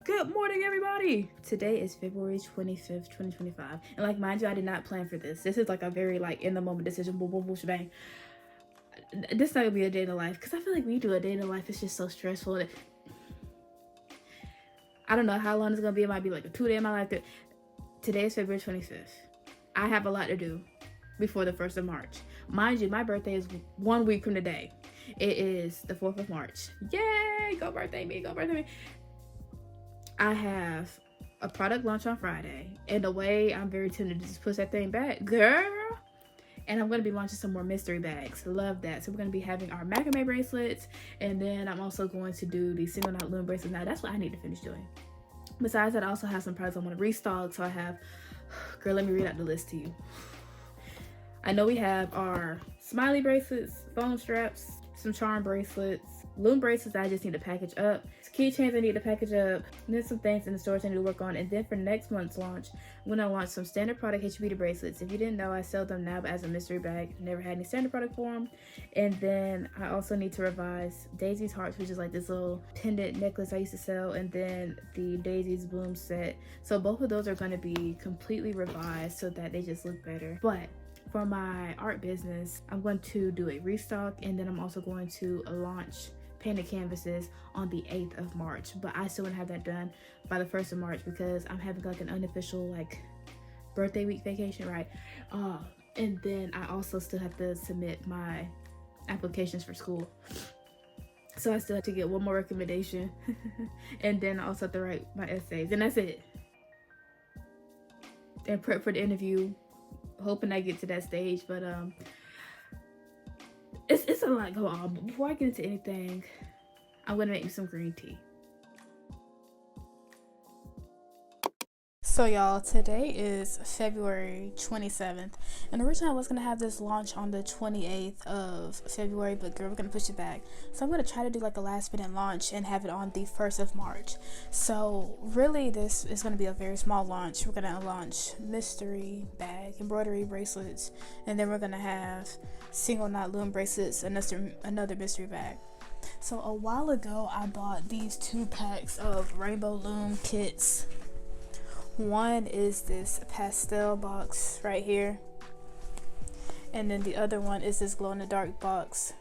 Good morning, everybody. Today is February 25th, 2025. And like, mind you, I did not plan for this. This is like a very like in the moment decision, boom, boom, boom, shebang. This is not gonna be a day in the life because I feel like when you do a day in the life, it's just so stressful. I don't know how long it's gonna be. It might be like a 2 day in my life. Today is February 25th. I have a lot to do before the 1st of March. Mind you, my birthday is 1 week from today. It is the 4th of March. Yay! Go birthday me, go birthday me. I have a product launch on Friday. In a way, I'm very tempted to just push that thing back, girl. And I'm going to be launching some more mystery bags. Love that. So we're going to be having our macrame bracelets. And then I'm also going to do the single knot loom bracelets. Now, that's what I need to finish doing. Besides that, I also have some products I want to restock. So I have, girl, let me read out the list to you. I know we have our smiley bracelets, foam straps, some charm bracelets, loom bracelets I just need to package up, keychains I need to package up, and then some things in the stores I need to work on. And then for next month's launch, I'm gonna launch some standard product HB bracelets. If you didn't know, I sell them now as a mystery bag. Never had any standard product for them. And then I also need to revise Daisy's Hearts, which is like this little pendant necklace I used to sell, and then the Daisy's Bloom set. So both of those are gonna be completely revised so that they just look better. But for my art business, I'm going to do a restock, and then I'm also going to launch painted canvases on the 8th of March. But I still want to have that done by the 1st of March because I'm having like an unofficial like birthday week vacation, right? And then I also still have to submit my applications for school. So I still have to get one more recommendation and then I also have to write my essays, and that's it. And prep for the interview, hoping I get to that stage. But it's a lot going on. But before I get into anything, I'm gonna make me some green tea. So y'all, today is February 27th, and originally I was gonna have this launch on the 28th of February, but girl, we're gonna push it back. So I'm gonna try to do like a last minute launch and have it on the 1st of March. So really this is gonna be a very small launch. We're gonna launch mystery bag, embroidery bracelets, and then we're gonna have single knot loom bracelets, another mystery bag. So a while ago I bought these 2 packs of rainbow loom kits. One is this pastel box right here, and then the other one is this glow in the dark box.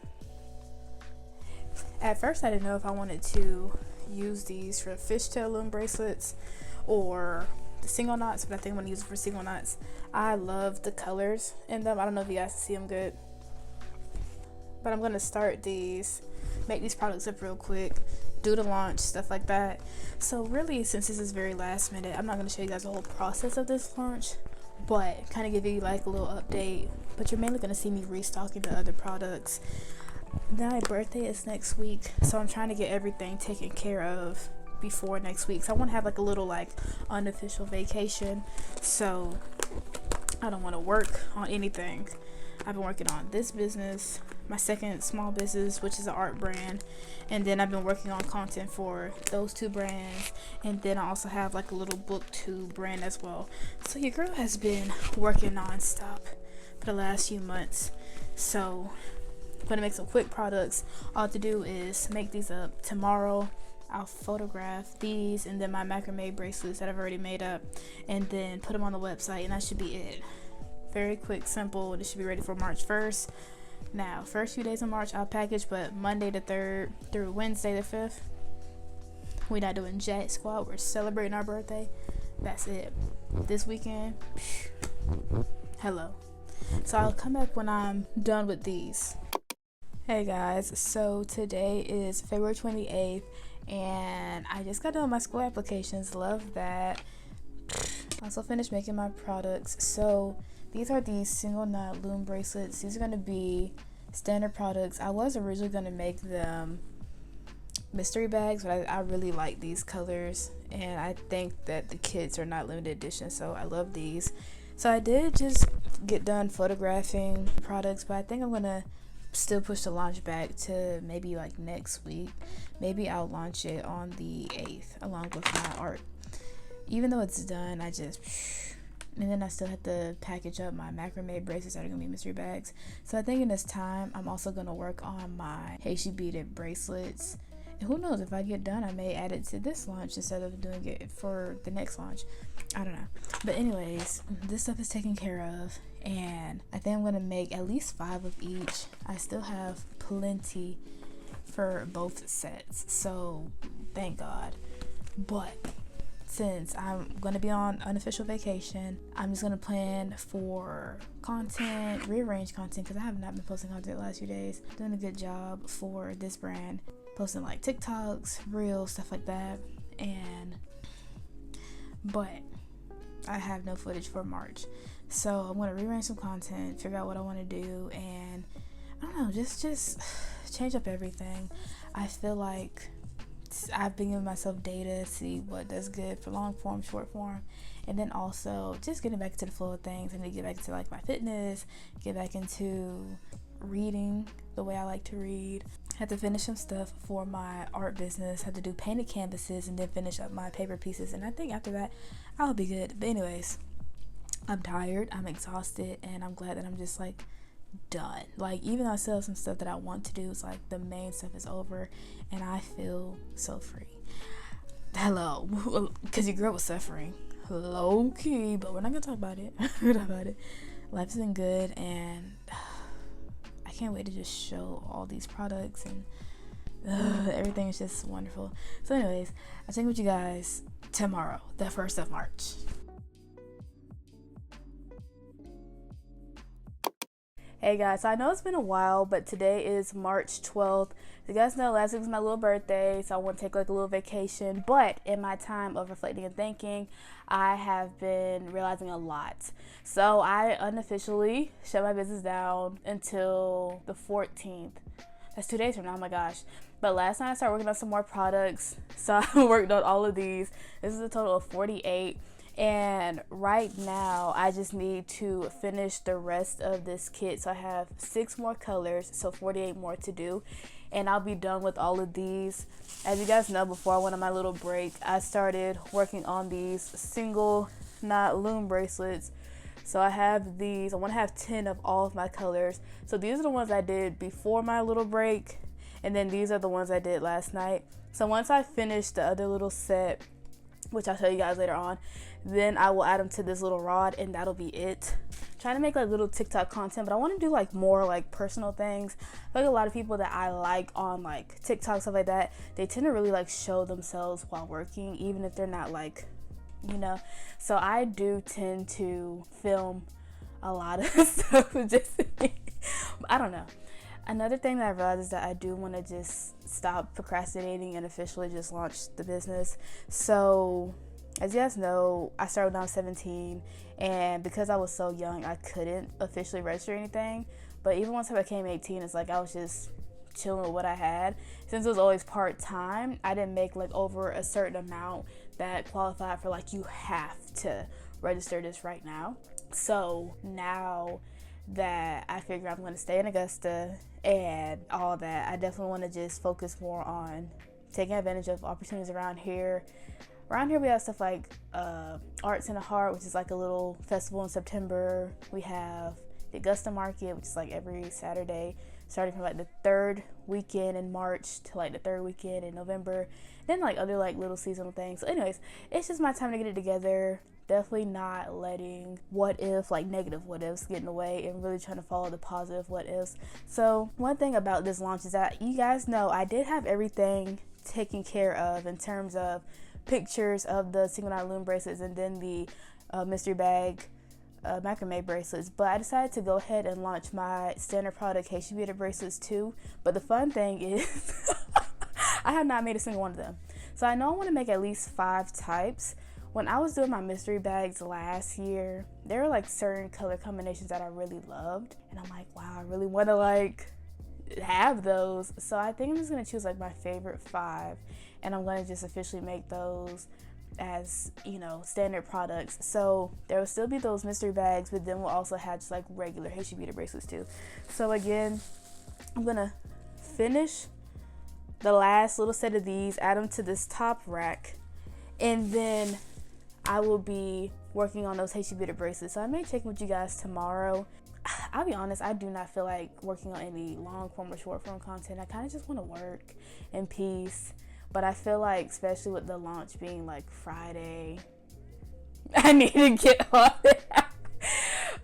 At first I didn't know if I wanted to use these for fishtail loom bracelets or the single knots, but I think I'm gonna use it for single knots. I love the colors in them. I don't know if you guys can see them good, but I'm gonna start these, make these products up real quick, do the launch, stuff like that. So really, since this is very last minute, I'm not going to show you guys the whole process of this launch, but kind of give you like a little update. But you're mainly going to see me restocking the other products. Now my birthday is next week, so I'm trying to get everything taken care of before next week. So I want to have like a little like unofficial vacation, so I don't want to work on anything. I've been working on this business, my second small business, which is an art brand, and then I've been working on content for those 2 brands, and then I also have like a little booktube brand as well. So your girl has been working non-stop for the last few months. So I'm gonna make some quick products. All I have to do is make these up. Tomorrow I'll photograph these and then my macrame bracelets that I've already made up, and then put them on the website, and that should be it. Very quick, simple. This should be ready for March 1st. Now, first few days of March I'll package, but Monday the 3rd through Wednesday the 5th, we're not doing jack squat. We're celebrating our birthday. That's it. This weekend, hello. So I'll come back when I'm done with these. Hey guys, so today is February 28th, and I just got done with my school applications. Love that. Also finished making my products. So these are the single knot loom bracelets. These are going to be standard products. I was originally going to make them mystery bags, but I really like these colors, and I think that the kits are not limited edition, so I love these. So I did just get done photographing products, but I think I'm going to still push the launch back to maybe like next week. Maybe I'll launch it on the 8th along with my art. Even though it's done, and then I still have to package up my macrame bracelets that are gonna be mystery bags. So I think in this time I'm also gonna work on my Haitian beaded bracelets who knows, if I get done, I may add it to this launch instead of doing it for the next launch. I don't know. But anyways, this stuff is taken care of, and I think I'm gonna make at least 5 of each. I still have plenty for both sets, so thank God. But since I'm gonna be on unofficial vacation, I'm just gonna plan for content, rearrange content, because I have not been posting content the last few days. Doing a good job for this brand, posting like TikToks, reels, stuff like that. But I have no footage for March, so I'm gonna rearrange some content, figure out what I want to do, and I don't know, just change up everything. I feel like I've been giving myself data, see what does good for long form, short form, and then also just getting back into the flow of things. And to get back into like my fitness, get back into reading the way I like to read. Had to finish some stuff for my art business, had to do painted canvases, and then finish up my paper pieces, and I think after that I'll be good. But anyways, I'm tired, I'm exhausted, and I'm glad that I'm just like done. Like, even though I still have some stuff that I want to do, it's like the main stuff is over and I feel so free. Hello, because your girl was suffering low key, but we're not gonna talk about it. Life's been good, and I can't wait to just show all these products, and everything is just wonderful. So anyways, I'll check with you guys tomorrow, the 1st of March. Hey guys, so I know it's been a while, but today is March 12th. You guys know last week was my little birthday, so I want to take like a little vacation. But in my time of reflecting and thinking, I have been realizing a lot. So I unofficially shut my business down until the 14th. That's 2 days from now, oh my gosh. But last night I started working on some more products. So I worked on all of these. This is a total of 48. And right now I just need to finish the rest of this kit. So I have 6 more colors, so 48 more to do, and I'll be done with all of these. As you guys know, before I went on my little break, I started working on these single knot loom bracelets. So I have these. I want to have 10 of all of my colors. So these are the ones I did before my little break, and then these are the ones I did last night. So once I finish the other little set, which I'll show you guys later on, then I will add them to this little rod, and that'll be it. I'm trying to make like little TikTok content, but I want to do like more like personal things. Like a lot of people that I like on like TikTok, stuff like that, they tend to really like show themselves while working, even if they're not like, you know. So I do tend to film a lot of stuff. Just I don't know. Another thing that I realized is that I do want to just stop procrastinating and officially just launch the business. So as you guys know, I started when I was 17, and because I was so young, I couldn't officially register anything. But even once I became 18, it's like I was just chilling with what I had. Since it was always part-time, I didn't make like over a certain amount that qualified for like, you have to register this right now. So now that I figure I'm going to stay in Augusta and all that, I definitely want to just focus more on taking advantage of opportunities around here. Around here we have stuff like Arts in the Heart, which is like a little festival in September. We have the Augusta Market, which is like every Saturday, starting from like the 3rd weekend in March to like the 3rd weekend in November. Then like other like little seasonal things. So anyways, it's just my time to get it together. Definitely not letting what if, like negative what ifs, get in the way, and really trying to follow the positive what ifs. So one thing about this launch is that you guys know I did have everything taken care of in terms of pictures of the single knot loom bracelets and then the mystery bag macrame bracelets, but I decided to go ahead and launch my standard product Haitian beaded bracelets too. But the fun thing is I have not made a single one of them. So I know I want to make at least 5 types. When I was doing my mystery bags last year, there were like certain color combinations that I really loved, and I'm like, wow, I really want to like have those. So I think I'm just gonna choose like my favorite 5, and I'm gonna just officially make those as, you know, standard products. So there will still be those mystery bags, but then we'll also have just like regular Haitian beaded bracelets too. So again, I'm gonna finish the last little set of these, add them to this top rack, and then I will be working on those Haitian beaded bracelets. So I may check with you guys tomorrow. I'll be honest, I do not feel like working on any long form or short form content. I kind of just want to work in peace. But I feel like, especially with the launch being like Friday, I need to get on it.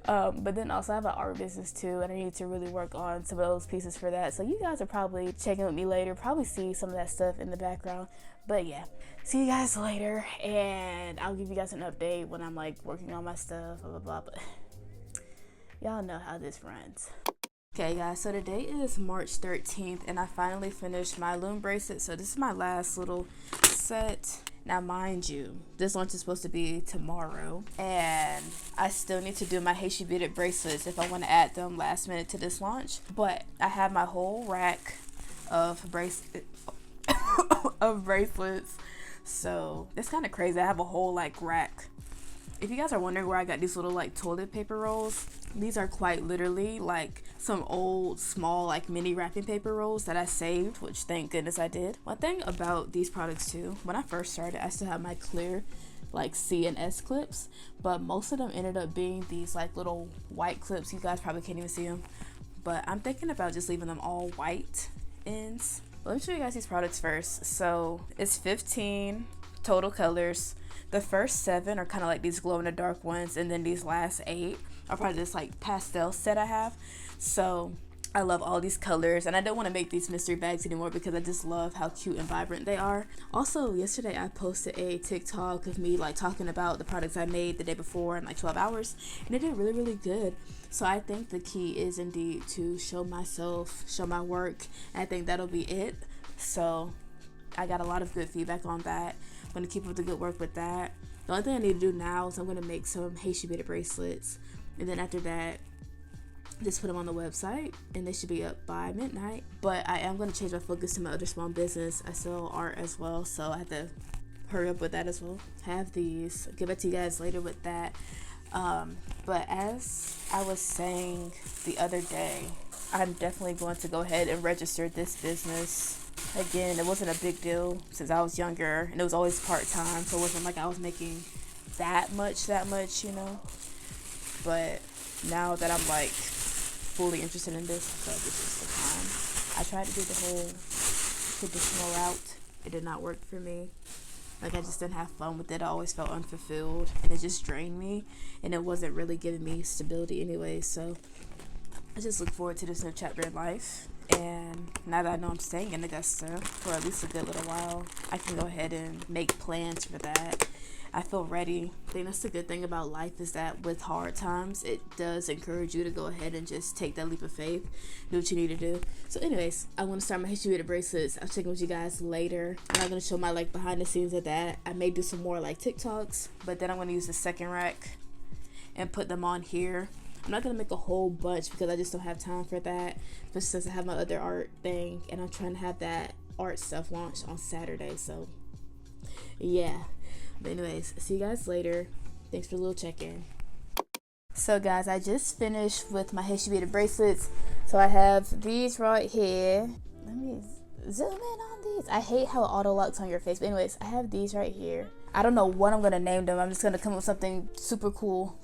But then also I have an art business too, and I need to really work on some of those pieces for that. So you guys are probably checking with me later, probably see some of that stuff in the background. But yeah, see you guys later, and I'll give you guys an update when I'm like working on my stuff, blah blah blah. But y'all know how this runs. Okay guys, so today is March 13th and I finally finished my loom bracelet. So this is my last little set. Now mind you, this launch is supposed to be tomorrow and I still need to do my Haitian beaded bracelets if I want to add them last minute to this launch. But I have my whole rack of of bracelets. So it's kind of crazy. I have a whole like rack. If you guys are wondering where I got these little like toilet paper rolls, these are quite literally like some old small like mini wrapping paper rolls that I saved, which thank goodness I did. One thing about these products too, when I first started, I still have my clear like C and S clips, but most of them ended up being these like little white clips. You guys probably can't even see them, but I'm thinking about just leaving them all white ends. Let me show you guys these products first. So it's 15 total colors. The first 7 are kind of like these glow in the dark ones, and then these last 8 are probably this like pastel set I have. So I love all these colors, and I don't want to make these mystery bags anymore because I just love how cute and vibrant they are. Also, yesterday I posted a TikTok of me like talking about the products I made the day before in like 12 hours, and it did really good. So I think the key is indeed to show myself, show my work, and I think that'll be it. So I got a lot of good feedback on that. I'm gonna keep up the good work with that. The only thing I need to do now is I'm gonna make some Haitian beaded bracelets, and then after that just put them on the website and they should be up by midnight. But I am gonna change my focus to my other small business. I sell art as well, so I have to hurry up with that as well. Have these, get back to you guys later with that. But as I was saying the other day, I'm definitely going to go ahead and register this business. Again, it wasn't a big deal since I was younger, and it was always part-time, so it wasn't like I was making that much, you know. But now that I'm like fully interested in this, so this is the time. I tried to do the whole traditional route. It did not work for me. Like, I just didn't have fun with it. I always felt unfulfilled, and it just drained me, and it wasn't really giving me stability anyway. So I just look forward to this new chapter in life. And now that I know I'm staying in Augusta for at least a good little while, I can go ahead and make plans for that. I feel ready. I think that's the good thing about life, is that with hard times, it does encourage you to go ahead and just take that leap of faith, do what you need to do. So anyways, I want to start my Haitian beaded bracelets. I'll check in with you guys later. I'm not going to show my like behind the scenes of that. I may do some more like TikToks, but then I'm going to use the second rack and put them on here. I'm not going to make a whole bunch because I just don't have time for that, but since I have my other art thing and I'm trying to have that art stuff launched on Saturday. So yeah. But anyways, see you guys later. Thanks for the little check-in. So guys, I just finished with my Haitian beaded bracelets. So I have these right here. Let me zoom in on these. I hate how it auto locks on your face. But anyways, I have these right here. I don't know what I'm gonna name them. I'm just gonna come up with something super cool.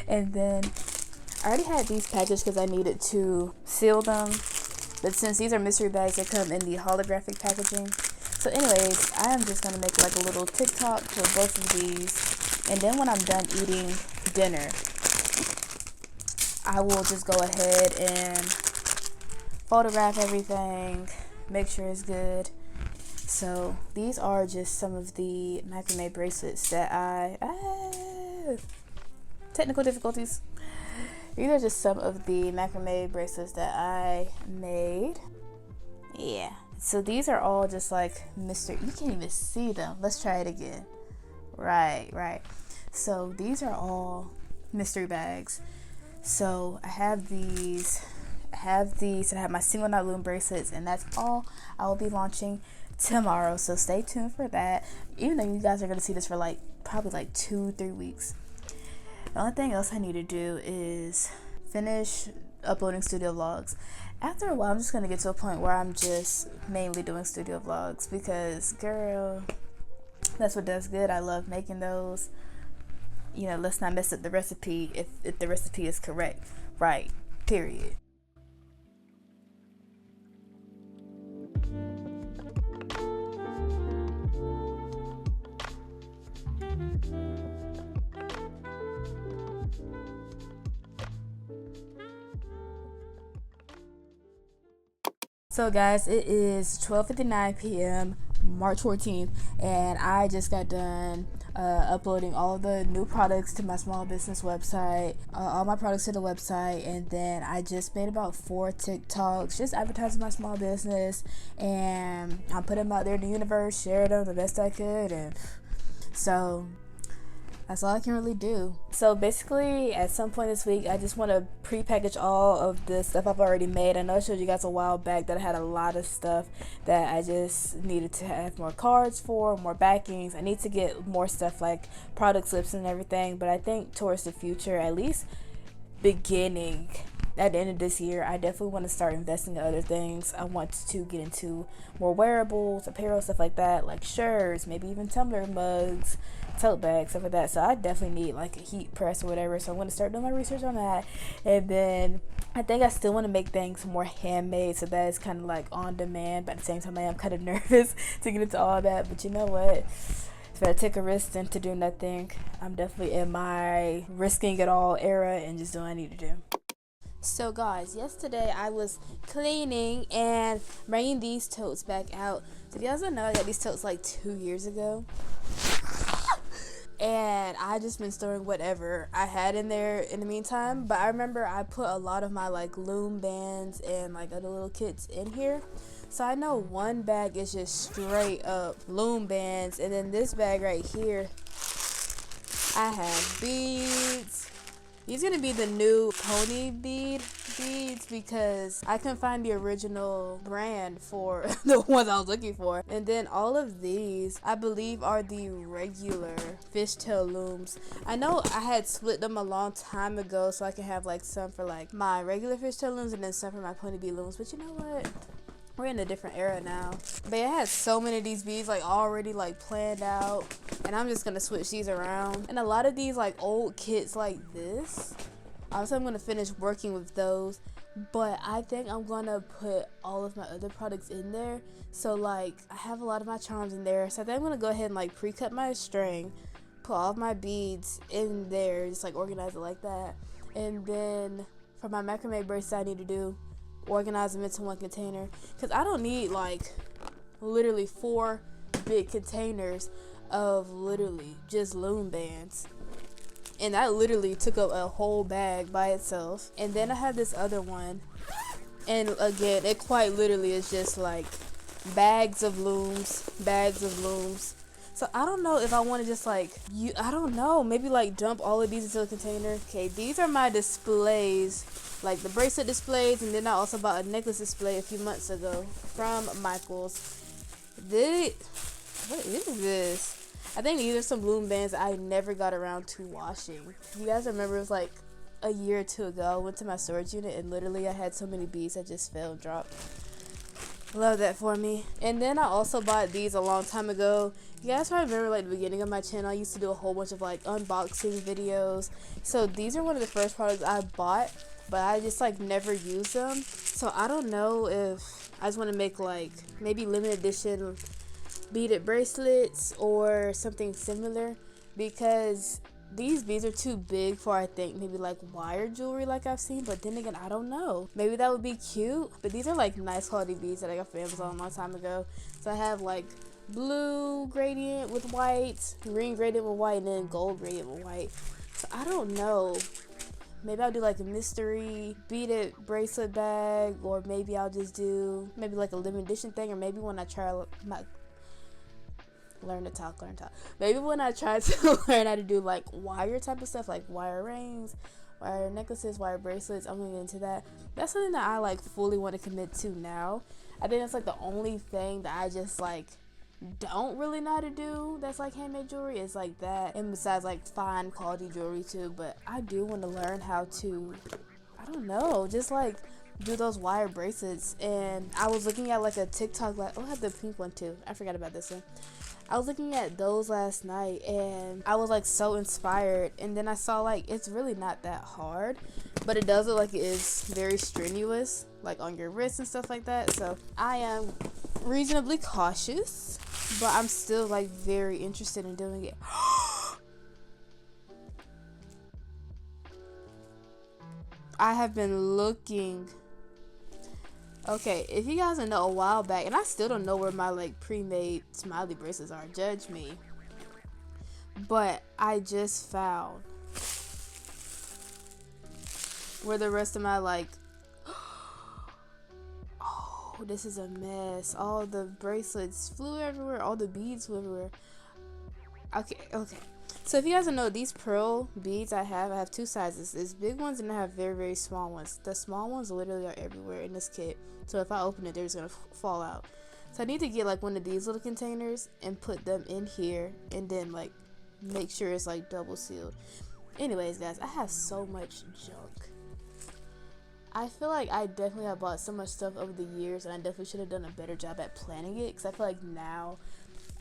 And then I already had these packaged because I needed to seal them. But since these are mystery bags, they come in the holographic packaging. So anyways, I am just going to make like a little TikTok for both of these. And then when I'm done eating dinner, I will just go ahead and photograph everything, make sure it's good. So these are just some of the macrame bracelets that technical difficulties. These are just some of the macrame bracelets that I made. Yeah. So these are all just like mystery. You can't even see them. Let's try it again. Right. So these are all mystery bags. So I have these, and I have my single knot loom bracelets, and that's all I will be launching tomorrow. So stay tuned for that. Even though you guys are going to see this for like probably like 2-3 weeks. The only thing else I need to do is finish uploading studio vlogs. After a while, I'm just going to get to a point where I'm just mainly doing studio vlogs because, girl, that's what does good. I love making those. you know, let's not mess up the recipe if the recipe is correct, right? Period. So guys, it is 12:59 p.m. March 14th, and I just got done uploading all of the new products to my small business website, all my products to the website, and then I just made about 4 TikToks just advertising my small business, and I put them out there in the universe, shared them the best I could, and so that's all I can really do. So basically, at some point this week, I just want to pre-package all of the stuff I've already made. I know I showed you guys a while back that I had a lot of stuff that I just needed to have more cards for, more backings. I need to get more stuff like product slips and everything, but I think towards the future, at least beginning at the end of this year, I definitely want to start investing in other things. I want to get into more wearables, apparel, stuff like that, like shirts, maybe even tumbler mugs, tote bags, stuff like that. So I definitely need like a heat press or whatever. So I'm going to start doing my research on that. And then I think I still want to make things more handmade. So that is kind of like on demand. But at the same time, I am kind of nervous to get into all that. But you know what? It's better take a risk than to do nothing. I'm definitely in my risking it all era and just doing what I need to do. So guys, yesterday I was cleaning and bringing these totes back out. So if you guys don't know, I got these totes like 2 years ago. And I just been storing whatever I had in there in the meantime. But I remember I put a lot of my like loom bands and like other little kits in here. So I know one bag is just straight up loom bands. And then this bag right here, I have beads. These are going to be the new pony beads because I couldn't find the original brand for the ones I was looking for. And then all of these, I believe, are the regular fishtail looms. I know I had split them a long time ago so I can have like some for like my regular fishtail looms and then some for my pony bead looms. But you know what? We're in a different era now. But I had so many of these beads like already like planned out, and I'm just gonna switch these around. And a lot of these like old kits like this, so I'm gonna finish working with those. But I think I'm gonna put all of my other products in there. So like I have a lot of my charms in there. So I think I'm gonna go ahead and like pre-cut my string, put all of my beads in there, just like organize it like that. And then for my macrame bracelet, I need to do organize them into one container because I don't need like literally 4 big containers of literally just loom bands, and that literally took up a whole bag by itself. And then I have this other one, and again it quite literally is just like bags of looms. So I don't know if I want to just like I don't know, maybe like dump all of these into a container. Okay, these are my displays, like the bracelet displays, and then I also bought a necklace display a few months ago from Michael's. What is this? I think these are some loom bands I never got around to washing. You guys remember it was like a year or 2 ago, I went to my storage unit and literally I had so many beads that just fell and dropped. Love that for me. And then I also bought these a long time ago. You guys probably remember like the beginning of my channel, I used to do a whole bunch of like unboxing videos. So these are one of the first products I bought, but I just like never use them. So I don't know if I just want to make like maybe limited edition beaded bracelets or something similar, because these beads are too big for, I think, maybe like wire jewelry like I've seen. But then again, I don't know, maybe that would be cute. But these are like nice quality beads that I got from Amazon a long time ago. So I have like blue gradient with white, green gradient with white, and then gold gradient with white. So I don't know, maybe I'll do like a mystery beaded bracelet bag, or maybe I'll just do maybe like a limited edition thing, or maybe when I try my learn to talk. Maybe when I try to learn how to do like wire type of stuff, like wire rings, wire necklaces, wire bracelets, I'm gonna get into that. That's something that I like fully want to commit to now. I think that's like the only thing that I just like don't really know how to do that's like handmade jewelry is like that, and besides like fine quality jewelry too. But I do want to learn how to, I don't know, just like do those wire bracelets. And I was looking at like a TikTok, like, oh, I have the pink one too, I forgot about this one. I was looking at those last night and I was like so inspired, and then I saw like it's really not that hard, but it does look like it is very strenuous, like on your wrists and stuff like that. So I am reasonably cautious, but I'm still like very interested in doing it. I have been looking. Okay, if you guys don't know, a while back, and I still don't know where my like pre-made smiley bracelets are, judge me, but I just found where the rest of my like, oh, this is a mess. All the bracelets flew everywhere, all the beads flew everywhere. Okay. So if you guys don't know, these pearl beads I have two sizes. There's big ones and I have very, very small ones. The small ones literally are everywhere in this kit. So if I open it, they're just gonna fall out. So I need to get like one of these little containers and put them in here, and then like make sure it's like double sealed. Anyways, guys, I have so much junk. I feel like I definitely have bought so much stuff over the years, and I definitely should have done a better job at planning it, because I feel like now,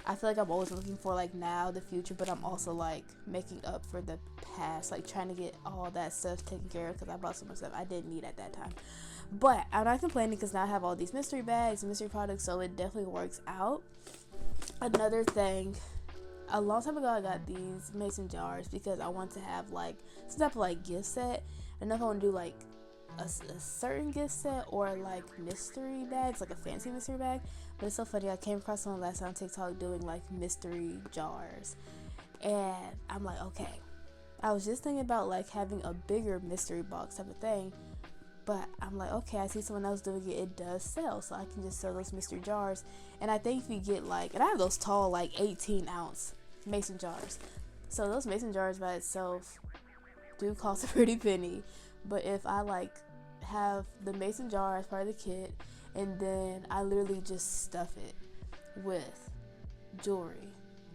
I'm always looking for like now the future, but I'm also like making up for the past, like trying to get all that stuff taken care of, because I bought so much stuff I didn't need at that time. But I'm not complaining, because now I have all these mystery bags and mystery products, so it definitely works out. Another thing, a long time ago I got these mason jars because I want to have like some type of like gift set. I don't know if I want to do like a certain gift set or like mystery bags, like a fancy mystery bag. But it's so funny, I came across someone last time on TikTok doing like mystery jars, and I'm like, okay, I was just thinking about like having a bigger mystery box type of thing, but I'm like, okay, I see someone else doing it, it does sell, so I can just sell those mystery jars. And I think if you get like, and I have those tall like 18-ounce mason jars, so those mason jars by itself do cost a pretty penny. But if I like have the mason jar as part of the kit, and then I literally just stuff it with jewelry,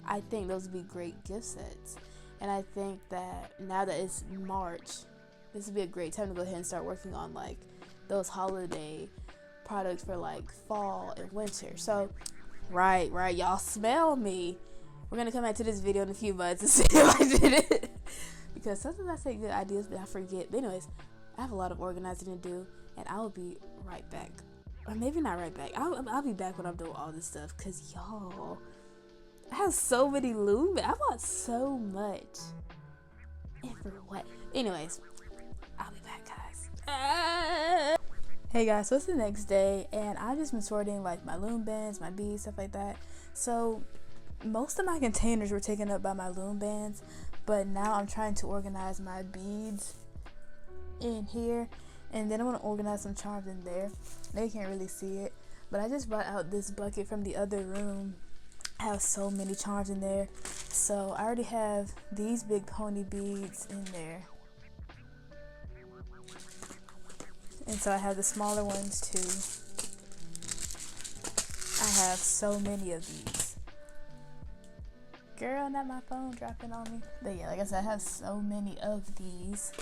I think those would be great gift sets. And I think that now that it's March, this would be a great time to go ahead and start working on like those holiday products for like fall and winter. So right, y'all smell me. We're gonna come back to this video in a few months and see if I did it, because sometimes I say good ideas but I forget. But anyways, I have a lot of organizing to do, and I will be right back. Or maybe not right back. I'll be back when I'm doing all this stuff, because y'all, I have so many loom. I bought so much. And for what? Anyways, I'll be back, guys. Hey guys, so it's the next day, and I've just been sorting like my loom bands, my beads, stuff like that. So most of my containers were taken up by my loom bands, but now I'm trying to organize my beads in here, and then I want to organize some charms in there. They can't really see it, but I just brought out this bucket from the other room. I have so many charms in there. So I already have these big pony beads in there, and so I have the smaller ones too. I have so many of these. Girl, not my phone dropping on me. But yeah, like I said, I have so many of these.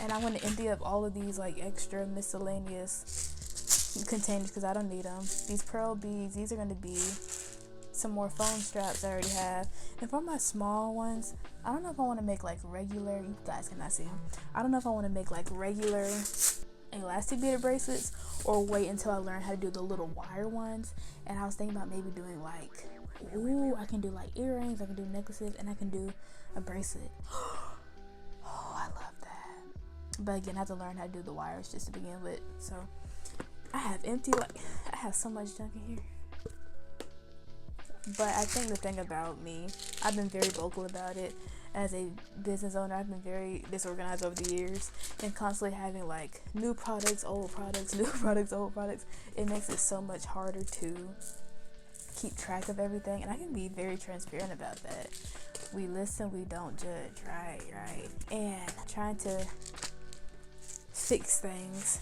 And I want to empty up all of these like extra miscellaneous containers, because I don't need them. These pearl beads, these are going to be some more phone straps I already have. And for my small ones, I don't know if I want to make like regular, you guys cannot see them, I don't know if I want to make like regular elastic beaded bracelets, or wait until I learn how to do the little wire ones. And I was thinking about maybe doing like, ooh, I can do like earrings, I can do necklaces, and I can do a bracelet. Oh, I love that. But again, I have to learn how to do the wires just to begin with. So I have I have so much junk in here. But I think the thing about me, I've been very vocal about it. As a business owner, I've been very disorganized over the years, and constantly having like new products, old products, new products, old products. It makes it so much harder to keep track of everything, and I can be very transparent about that. We listen, we don't judge, right? And trying to fix things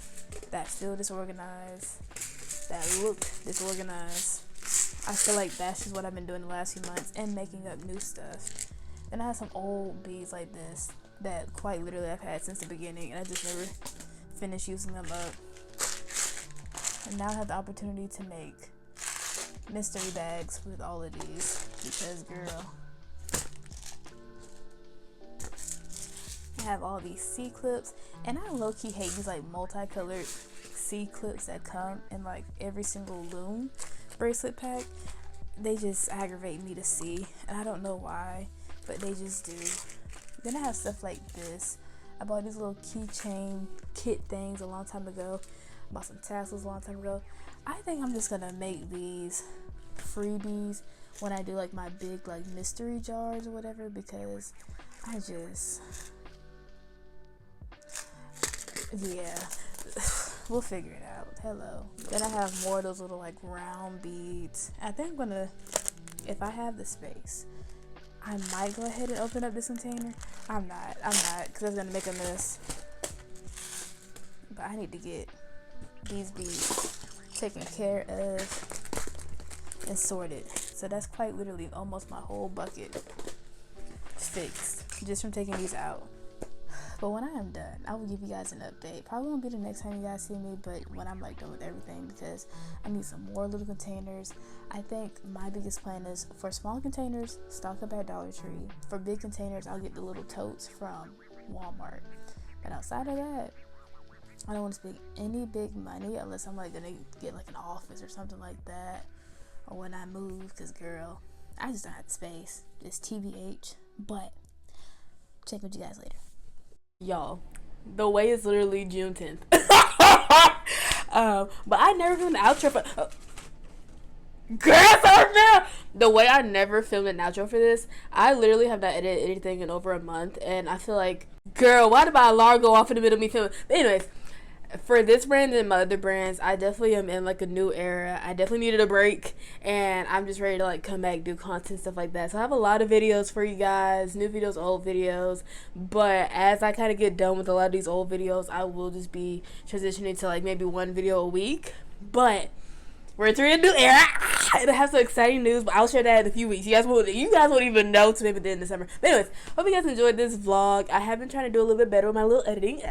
that feel disorganized, that look disorganized. I feel like that's just what I've been doing the last few months, and making up new stuff. And I have some old beads like this that quite literally I've had since the beginning, and I just never finished using them up. And now I have the opportunity to make mystery bags with all of these because, girl, I have all these C-clips, and I low-key hate these like multicolored C-clips that come in like every single loom bracelet pack. They just aggravate me to see, and I don't know why, but they just do. Then I have stuff like this. I bought these little keychain kit things a long time ago. I bought some tassels a long time ago. I think I'm just gonna make these freebies when I do like my big like mystery jars or whatever, because I just, yeah, we'll figure it out. Hello. Then I have more of those little like round beads. I think I'm gonna, if I have the space, I might go ahead and open up this container. I'm not, because it's gonna make a mess. But I need to get these beads taken care of and sorted. So that's quite literally almost my whole bucket fixed just from taking these out. But when I am done, I will give you guys an update. Probably won't be the next time you guys see me, but when I'm like done with everything, because I need some more little containers. I think my biggest plan is for small containers, stock up at Dollar Tree. For big containers, I'll get the little totes from Walmart. But outside of that, I don't want to spend any big money unless I'm like gonna get like an office or something like that, or when I move, because girl, I just don't have the space. It's TBH. But check with you guys later. Y'all, the way is literally June 10th. But I never filmed an outro for the way I never filmed an outro for this. I literally have not edited anything in over a month, and I feel like, girl, why did my alarm go off in the middle of me filming? But anyways, for this brand and my other brands, I definitely am in like a new era. I definitely needed a break, and I'm just ready to like come back, do content, stuff like that. So I have a lot of videos for you guys, new videos, old videos. But as I kind of get done with a lot of these old videos, I will just be transitioning to like maybe one video a week. But we're entering a new era. It'll have some exciting news, but I'll share that in a few weeks. You guys won't even know till maybe the end of December. But anyways, hope you guys enjoyed this vlog. I have been trying to do a little bit better with my little editing.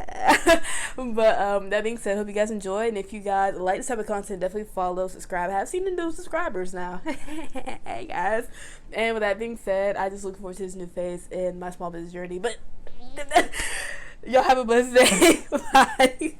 But that being said, hope you guys enjoyed. And if you guys like this type of content, definitely follow, subscribe. I have seen the new subscribers now. Hey guys. And with that being said, I just look forward to this new phase in my small business journey. But y'all have a blessed day. Bye.